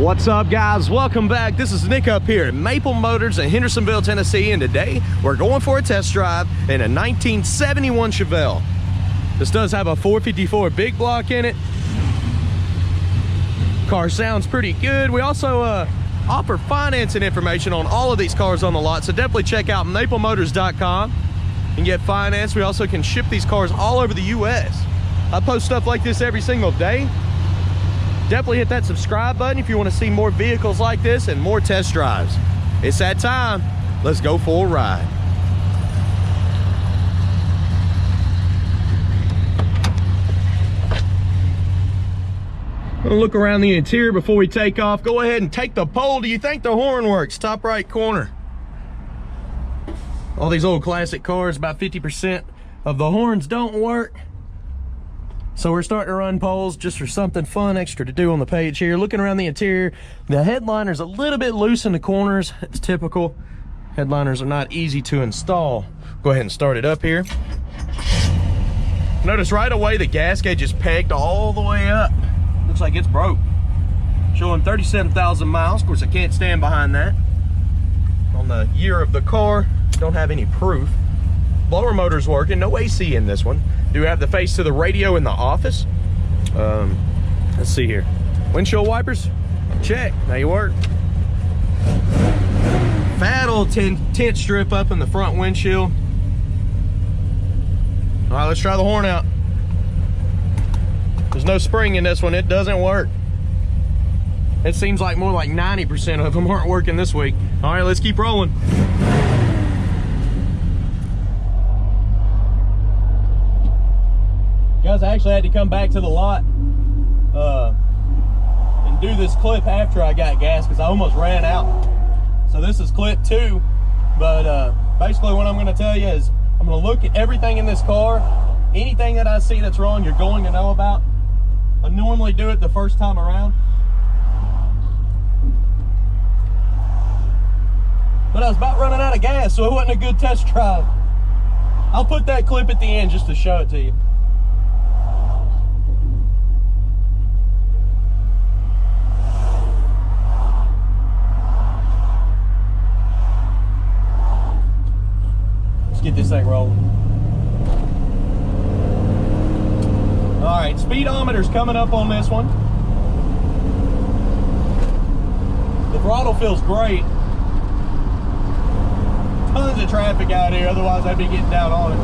What's up, guys? Welcome back. This is Nick up here at Maple Motors in Hendersonville, Tennessee, and today we're going for a test drive in a 1971 Chevelle. This does have a 454 big block in it. Car sounds pretty good. We also offer financing information on all of these cars on the lot, so definitely check out maplemotors.com and get finance. We also can ship these cars all over the U.S. I post stuff like this every single day. Definitely hit that subscribe button if you want to see more vehicles like this and more test drives. It's that time. Let's go for a ride. Gonna look around the interior before we take off. Go ahead and take the poll. Do you think the horn works? Top right corner. All these old classic cars, about 50% of the horns don't work. So we're starting to run polls just for something fun extra to do on the page here. Looking around the interior, the headliner's a little bit loose in the corners. It's typical. Headliners are not easy to install. Go ahead and start it up here. Notice right away the gas gauge is pegged all the way up. Looks like it's broke. Showing 37,000 miles. Of course, I can't stand behind that. On the year of the car, don't have any proof. Blower motor's working, no AC in this one. Do have the face to the radio in the office. Let's see here. Windshield wipers, check, they work. Fat old tint strip up in the front windshield. All right, let's try the horn out. There's no spring in this one, it doesn't work. It seems like more like 90% of them aren't working this week. All right, let's keep rolling. Guys, I actually had to come back to the lot and do this clip after I got gas because I almost ran out. So this is clip 2, but basically what I'm going to tell you is I'm going to look at everything in this car. Anything that I see that's wrong, you're going to know about. I normally do it the first time around, but I was about running out of gas, so it wasn't a good test drive. I'll put that clip at the end just to show it to you. Get this thing rolling. All right, speedometer's coming up on this one. The throttle feels great. Tons of traffic out here, otherwise I'd be getting down on it.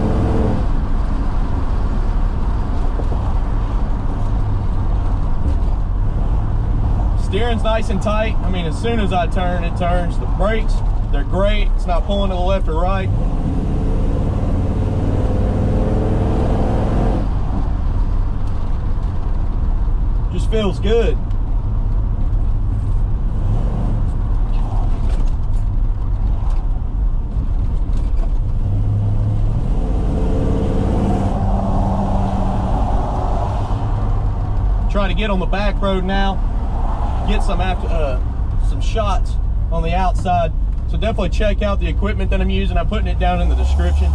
Steering's nice and tight. I mean, as soon as I turn, it turns. The brakes, they're great. It's not pulling to the left or right. Just feels good. Try to get on the back road now, get some shots on the outside. So definitely check out the equipment that I'm using. I'm putting it down in the description.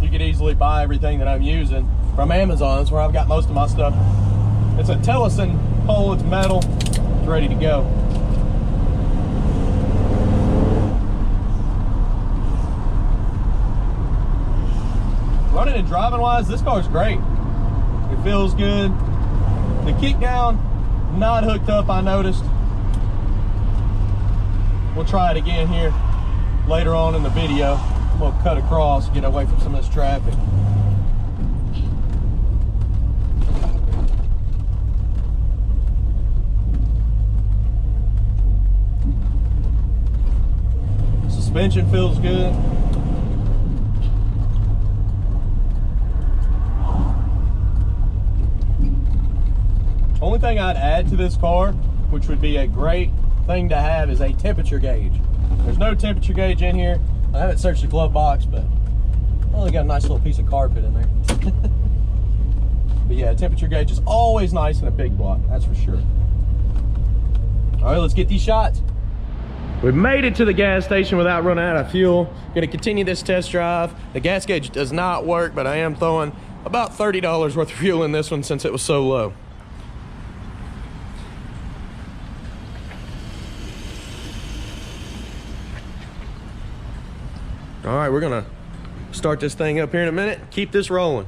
You could easily buy everything that I'm using from Amazon. That's where I've got most of my stuff. It's a Tellison pole, it's metal, it's ready to go. Running and driving wise, this car's great. It feels good. The kick down, not hooked up, I noticed. We'll try it again here later on in the video. I'm gonna cut across, get away from some of this traffic. Suspension feels good. Only thing I'd add to this car, which would be a great thing to have, is a temperature gauge. There's no temperature gauge in here. I haven't searched the glove box, but I only got a nice little piece of carpet in there. But yeah, a temperature gauge is always nice in a big block, that's for sure. All right, let's get these shots. We made it to the gas station without running out of fuel. Going to continue this test drive. The gas gauge does not work, but I am throwing about $30 worth of fuel in this one since it was so low. All right, we're gonna start this thing up here in a minute. Keep this rolling.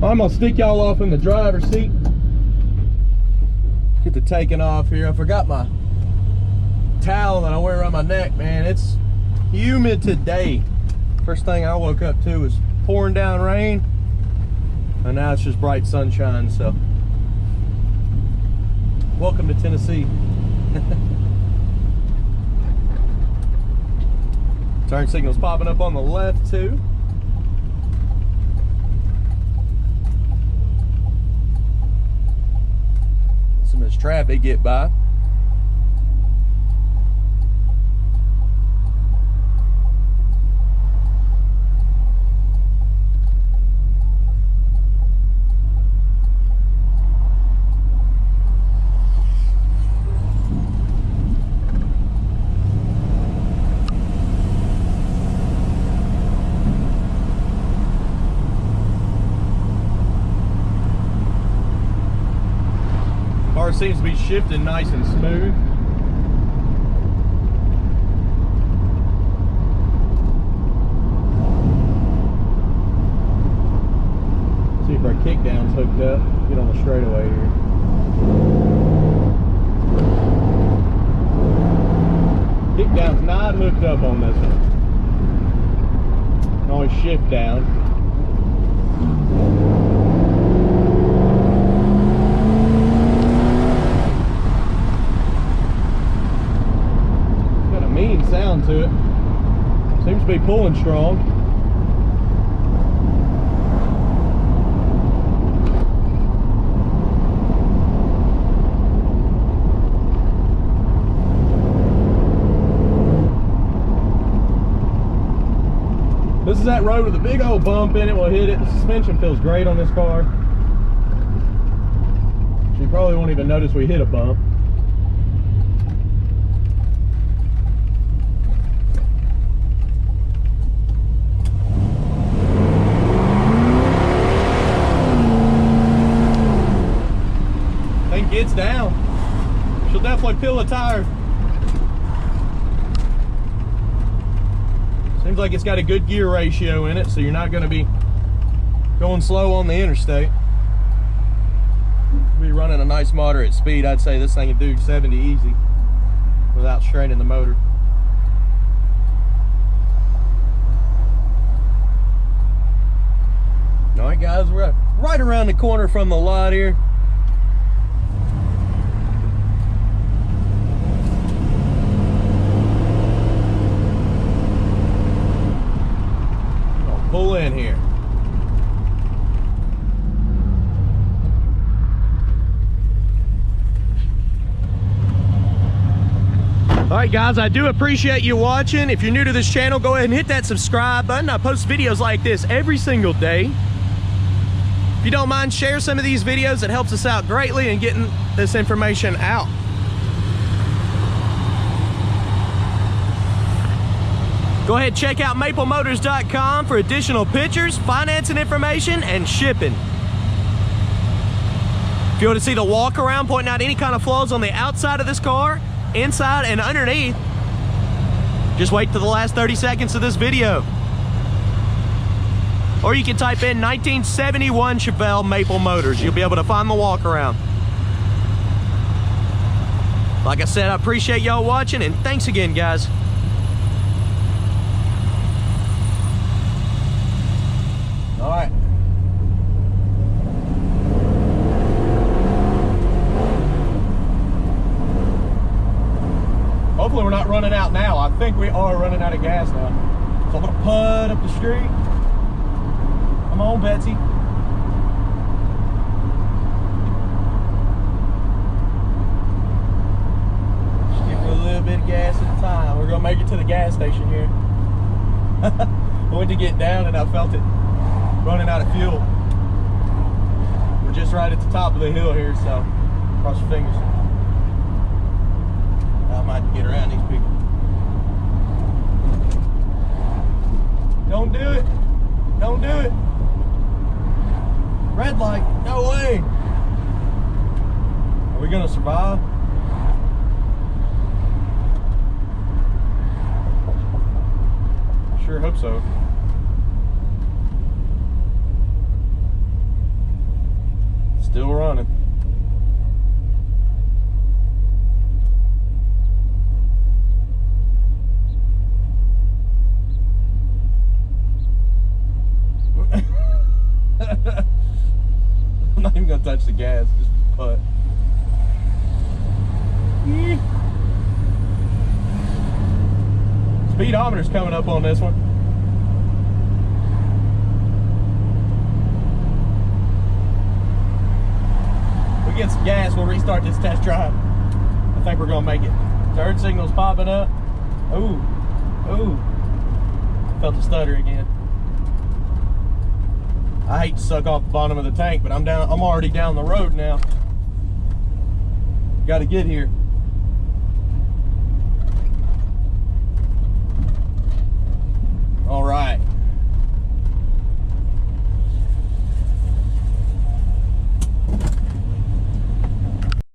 I'm gonna stick y'all off in the driver's seat. Get the taking off here. I forgot my towel that I wear around my neck, man. It's humid today. First thing I woke up to was pouring down rain, and now it's just bright sunshine, so welcome to Tennessee. Turn signal's popping up on the left too. As traffic get by. Seems to be shifting nice and smooth. See if our kickdown's hooked up. Get on the straightaway here. Kickdown's not hooked up on this one. Always shift down. Sound to it. Seems to be pulling strong. This is that road with a big old bump in it. We'll hit it. The suspension feels great on this car. So you probably won't even notice we hit a bump. Gets down. She'll definitely peel a tire. Seems like it's got a good gear ratio in it, so you're not going to be going slow on the interstate. Be running a nice moderate speed. I'd say this thing can do 70 easy without straining the motor. All right, guys, we're right around the corner from the lot here. Pull in here. All right, guys, I do appreciate you watching. If you're new to this channel, go ahead and hit that subscribe button. I post videos like this every single day. If you don't mind, share some of these videos. It helps us out greatly in getting this information out. Go ahead, check out maplemotors.com for additional pictures, financing information, and shipping. you want to see the walk around, pointing out any kind of flaws on the outside of this car, inside and underneath, just wait till the last 30 seconds of this video. Or you can type in 1971 Chevelle Maple Motors. You'll be able to find the walk around. Like I said, I appreciate y'all watching, and thanks again, guys. All right. Hopefully we're not running out now. I think we are running out of gas now. So I'm gonna put up the street. Come on, Betsy. Just give her a little bit of gas at a time. We're gonna make it to the gas station here. I went to get down and I felt it running out of fuel. We're just right at the top of the hill here, so cross your fingers. I might get around these people. Don't do it. Don't do it. Red light. No way. Are we gonna survive? Sure hope so. Still running. I'm not even gonna touch the gas, just put. Speedometer's coming up on this one. We get some gas, we'll restart this test drive. I think we're gonna make it. Third signal's popping up. Ooh, ooh. Felt the stutter again. I hate to suck off the bottom of the tank, but I'm already down the road now. Got to get here. All right.